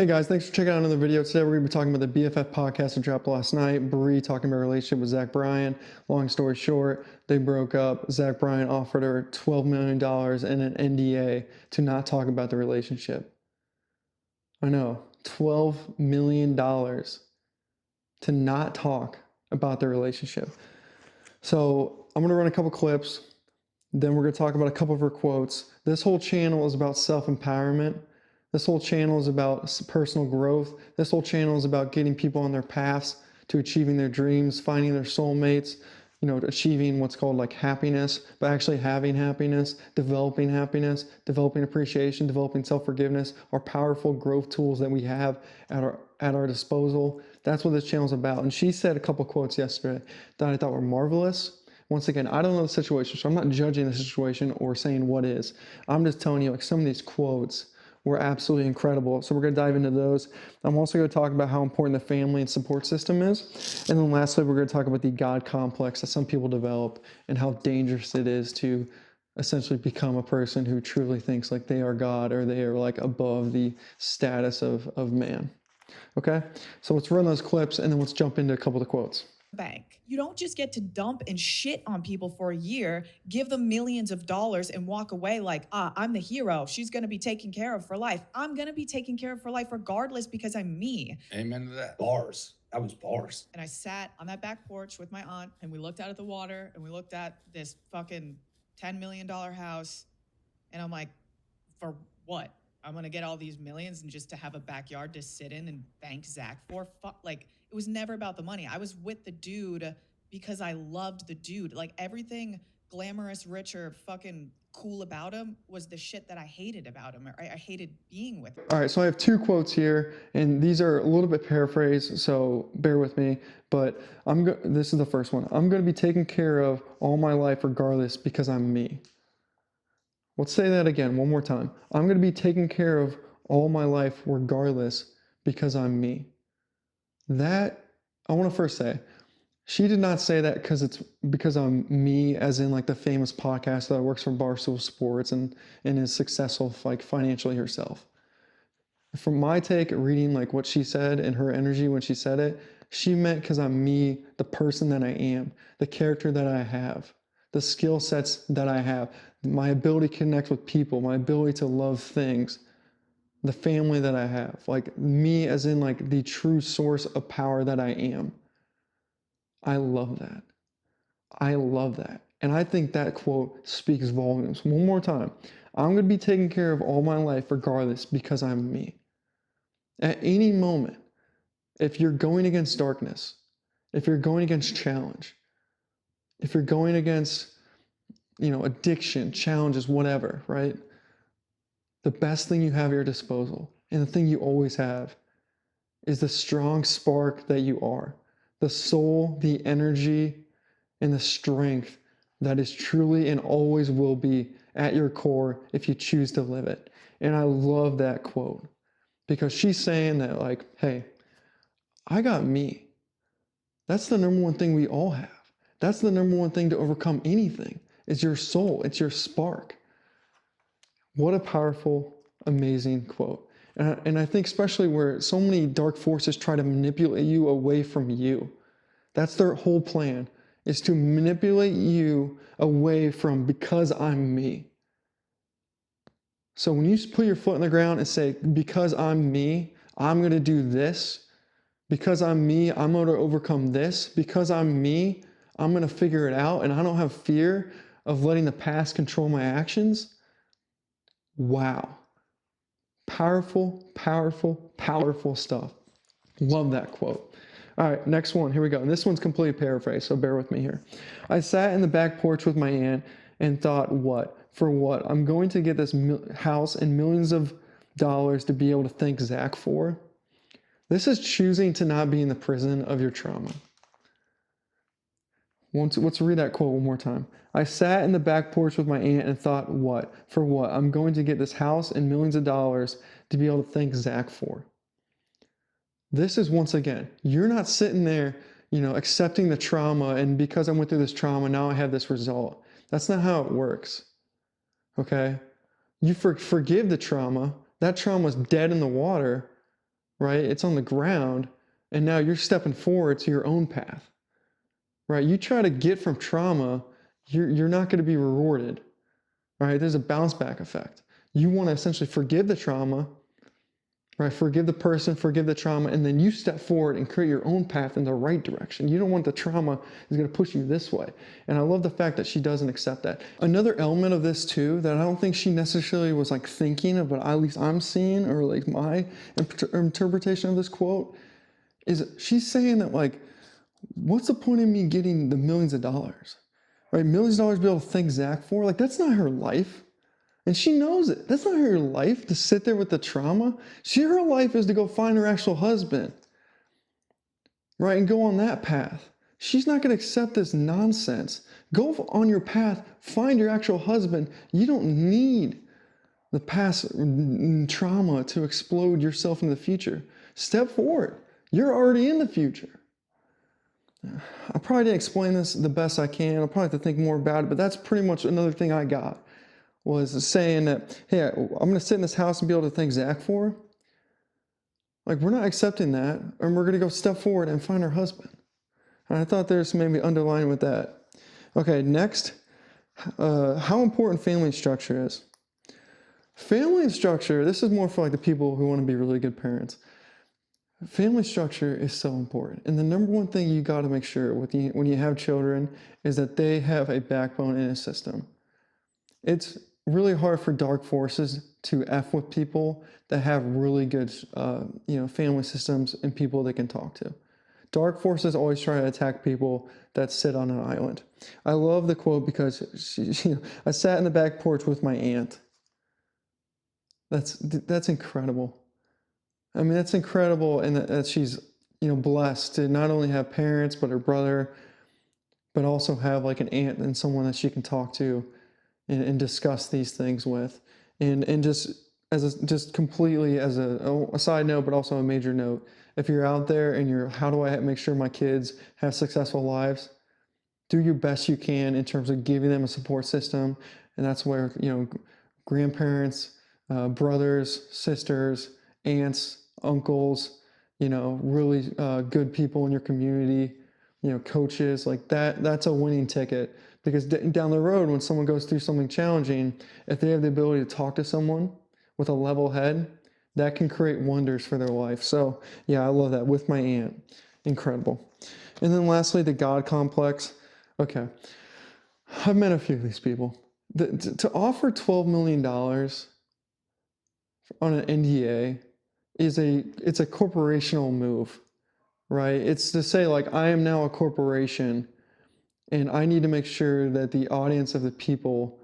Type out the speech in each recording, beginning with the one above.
Hey guys, thanks for checking out another video. Today we're going to be talking about the BFF podcast that dropped last night. Brie talking about her relationship with Zach Bryan. Long story short, they broke up. Zach Bryan offered her $12 million and an NDA to not talk about the relationship. I know, $12 million to not talk about their relationship. So I'm going to run a couple clips. Then we're going to talk about a couple of her quotes. This whole channel is about self-empowerment. This whole channel is about personal growth. This whole channel is about getting people on their paths to achieving their dreams, finding their soulmates, achieving what's called like happiness, but actually having happiness, developing appreciation, developing self-forgiveness, are powerful growth tools that we have at our disposal. That's what this channel is about. And she said a couple quotes yesterday that I thought were marvelous. Once again, I don't know the situation, so I'm not judging the situation or saying what is. I'm just telling you, like, some of these quotes were absolutely incredible. So we're going to dive into those. I'm also going to talk about how important the family and support system is. And then lastly, we're going to talk about the God complex that some people develop and how dangerous it is to essentially become a person who truly thinks like they are God or they are like above the status of man. Okay, so let's run those clips and then let's jump into a couple of the quotes. Bank. You don't just get to dump and shit on people for a year, give them millions of dollars and walk away like, I'm the hero. She's going to be taken care of for life. I'm going to be taken care of for life regardless because I'm me. Amen to that. Bars. That was bars. And I sat on that back porch with my aunt and we looked out at the water and we looked at this fucking $10 million house. And I'm like, for what? I'm going to get all these millions and just to have a backyard to sit in and thank Zach for? Like, it was never about the money. I was with the dude because I loved the dude. Like, everything glamorous, rich, or fucking cool about him was the shit that I hated about him. I hated being with him. All right, so I have two quotes here, and these are a little bit paraphrased, so bear with me. But this is the first one. I'm going to be taken care of all my life regardless because I'm me. Let's say that again one more time. I'm going to be taken care of all my life regardless because I'm me. That, I want to first say, she did not say that because I'm me, as in like the famous podcast that works for Barstool Sports and is successful like financially herself. From my take, reading like what she said and her energy when she said it, she meant because I'm me, the person that I am, the character that I have, the skill sets that I have, my ability to connect with people, my ability to love things, the family that I have, like me as in like the true source of power that I am. I love that. I love that. And I think that quote speaks volumes. One more time. I'm going to be taken care of all my life regardless because I'm me. At any moment, if you're going against darkness, if you're going against challenge, if you're going against, addiction, challenges, whatever, right? The best thing you have at your disposal, and the thing you always have, is the strong spark that you are. The soul, the energy, and the strength that is truly and always will be at your core if you choose to live it. And I love that quote because she's saying that, like, hey, I got me. That's the number one thing we all have. That's the number one thing to overcome anything. It's your soul. It's your spark. What a powerful, amazing quote. And I think especially where so many dark forces try to manipulate you away from you. That's their whole plan, is to manipulate you away from because I'm me. So when you put your foot on the ground and say, because I'm me, I'm going to do this. Because I'm me, I'm going to overcome this. Because I'm me, I'm going to figure it out. And I don't have fear of letting the past control my actions. Wow. Powerful, powerful, powerful stuff. Love that quote. All right, next one. Here we go. And this one's completely paraphrased, so bear with me here. I sat in the back porch with my aunt and thought, what? For what? I'm going to get this house and millions of dollars to be able to thank Zach for. This is choosing to not be in the prison of your trauma. Let's read that quote one more time. I sat in the back porch with my aunt and thought, what? For what? I'm going to get this house and millions of dollars to be able to thank Zach for. This is, once again, you're not sitting there, accepting the trauma, and because I went through this trauma, now I have this result. That's not how it works, okay? You forgive the trauma. That trauma is dead in the water, right? It's on the ground, and now you're stepping forward to your own path, right? You try to get from trauma, you're not going to be rewarded, right? There's a bounce back effect. You want to essentially forgive the trauma, right? Forgive the person, forgive the trauma, and then you step forward and create your own path in the right direction. You don't want the trauma is going to push you this way. And I love the fact that she doesn't accept that. Another element of this too, that I don't think she necessarily was like thinking of, but at least I'm seeing, or like my interpretation of this quote, is she's saying that like, what's the point of me getting the millions of dollars, right? Millions of dollars to be able to thank Zach for, like, that's not her life. And she knows it. That's not her life to sit there with the trauma. Her life is to go find her actual husband, right? And go on that path. She's not going to accept this nonsense. Go on your path, find your actual husband. You don't need the past trauma to explode yourself in the future. Step forward. You're already in the future. I probably didn't explain this the best I can. I'll probably have to think more about it, but that's pretty much another thing I got. Was saying that, hey, I'm going to sit in this house and be able to thank Zach for. Like, we're not accepting that, and we're going to go step forward and find our husband. And I thought there's maybe underlying with that. Okay, next, how important family structure is. Family structure, this is more for like the people who want to be really good parents. Family structure is so important. And the number one thing you got to make sure when you have children is that they have a backbone and a system. It's really hard for dark forces to F with people that have really good, family systems and people they can talk to. Dark forces always try to attack people that sit on an island. I love the quote because I sat in the back porch with my aunt. That's incredible. I mean, that's incredible, and that she's blessed to not only have parents but her brother, but also have like an aunt and someone that she can talk to and discuss these things with, and just completely as a side note, but also a major note. If you're out there and how do I make sure my kids have successful lives? Do your best you can in terms of giving them a support system, and that's where grandparents, brothers, sisters, aunts, uncles, really good people in your community, coaches like that. That's a winning ticket. Because down the road, when someone goes through something challenging, if they have the ability to talk to someone with a level head, that can create wonders for their life. So yeah, I love that with my aunt. Incredible. And then lastly, the God complex. Okay, I've met a few of these people. To offer $12 million on an NDA it's a corporational move, right? It's to say like, I am now a corporation, and I need to make sure that the audience of the people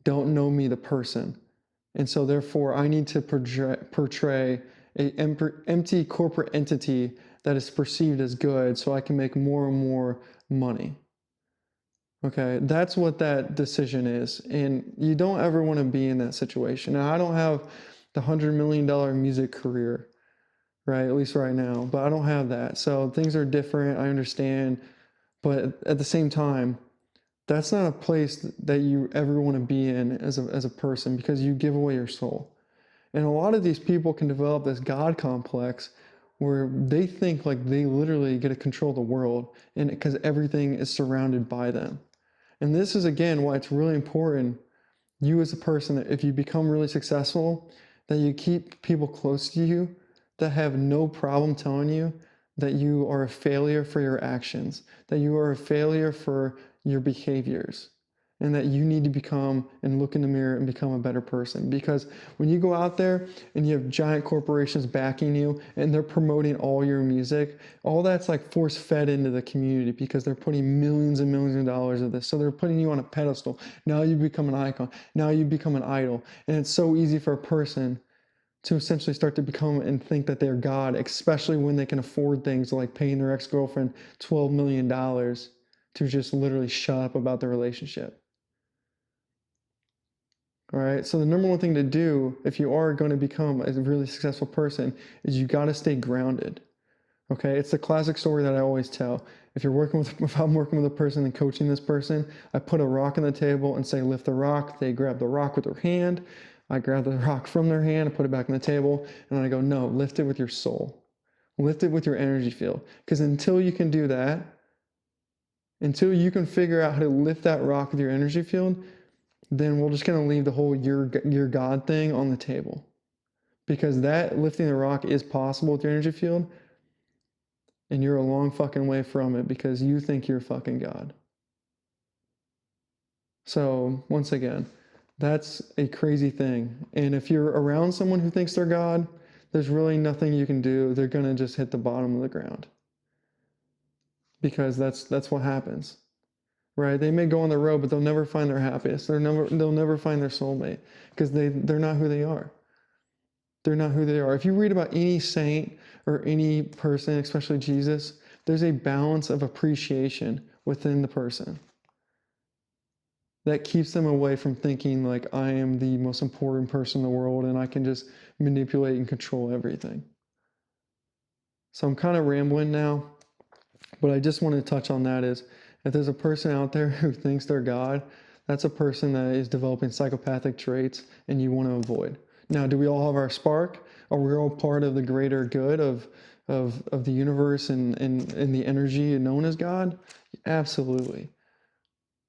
don't know me, the person. And so therefore, I need to portray an empty corporate entity that is perceived as good so I can make more and more money. Okay, that's what that decision is. And you don't ever want to be in that situation. Now, I don't have the $100 million music career, right? At least right now, but I don't have that. So things are different, I understand. But at the same time, that's not a place that you ever want to be in as a person, because you give away your soul. And a lot of these people can develop this God complex where they think like they literally get to control the world, and because everything is surrounded by them. And this is, again, why it's really important, you as a person, that if you become really successful, that you keep people close to you that have no problem telling you that you are a failure for your actions, that you are a failure for your behaviors, and that you need to become and look in the mirror and become a better person. Because when you go out there and you have giant corporations backing you and they're promoting all your music, all that's like force fed into the community because they're putting millions and millions of dollars of this. So they're putting you on a pedestal. Now you become an icon. Now you become an idol. And it's so easy for a person to essentially start to become and think that they're God, especially when they can afford things like paying their ex-girlfriend $12 million to just literally shut up about the relationship. All right, so the number one thing to do if you are going to become a really successful person is you got to stay grounded. Okay, it's the classic story that I always tell. If I'm working with a person and coaching this person, I put a rock on the table and say, lift the rock. They grab the rock with their hand. I grab the rock from their hand, I put it back on the table, and I go, no, lift it with your soul. Lift it with your energy field. Because until you can do that, until you can figure out how to lift that rock with your energy field, then we're just going to leave the whole your God thing on the table. Because that lifting the rock is possible with your energy field, and you're a long fucking way from it because you think you're fucking God. So, once again, that's a crazy thing. And if you're around someone who thinks they're God, there's really nothing you can do. They're going to just hit the bottom of the ground. Because that's what happens. Right? They may go on the road, but they'll never find their happiness. They'll never find their soulmate because they're not who they are. They're not who they are. If you read about any saint or any person, especially Jesus, there's a balance of appreciation within the person that keeps them away from thinking like I am the most important person in the world and I can just manipulate and control everything. So I'm kind of rambling now, but I just want to touch on that is if there's a person out there who thinks they're God, that's a person that is developing psychopathic traits and you want to avoid. Now, do we all have our spark? Are we all part of the greater good of the universe and the energy known as God? Absolutely.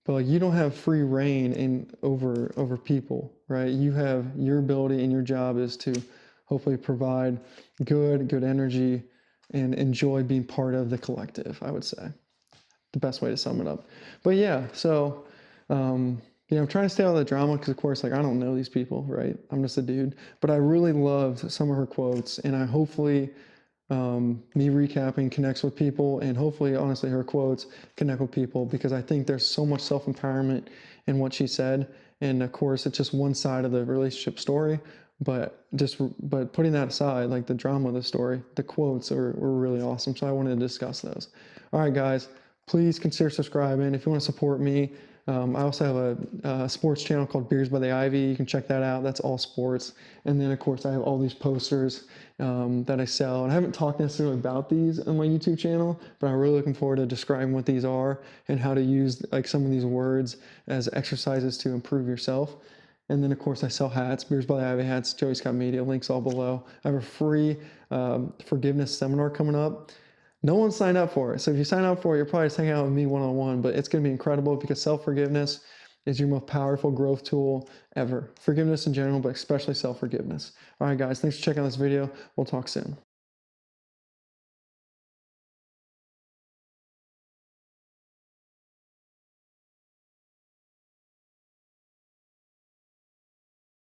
But like you don't have free reign over people, right? You have your ability and your job is to hopefully provide good energy and enjoy being part of the collective, I would say. The best way to sum it up. But yeah, so I'm trying to stay out of the drama because of course like I don't know these people, right? I'm just a dude. But I really loved some of her quotes and I hopefully me recapping connects with people and hopefully honestly her quotes connect with people because I think there's so much self-empowerment in what she said. And of course it's just one side of the relationship story. But putting that aside, like the drama of the story, the quotes were really awesome. So I wanted to discuss those. All right, guys, please consider subscribing. If you want to support me, I also have a sports channel called Beers by the Ivy. You can check that out. That's all sports. And then, of course, I have all these posters that I sell. And I haven't talked necessarily about these on my YouTube channel, but I'm really looking forward to describing what these are and how to use like some of these words as exercises to improve yourself. And then, of course, I sell hats, Beers by the Ivy hats, Joey Scott Media, links all below. I have a free forgiveness seminar coming up. No one signed up for it. So if you sign up for it, you're probably just hanging out with me one-on-one, but it's going to be incredible because self-forgiveness is your most powerful growth tool ever. Forgiveness in general, but especially self-forgiveness. All right, guys, thanks for checking out this video. We'll talk soon.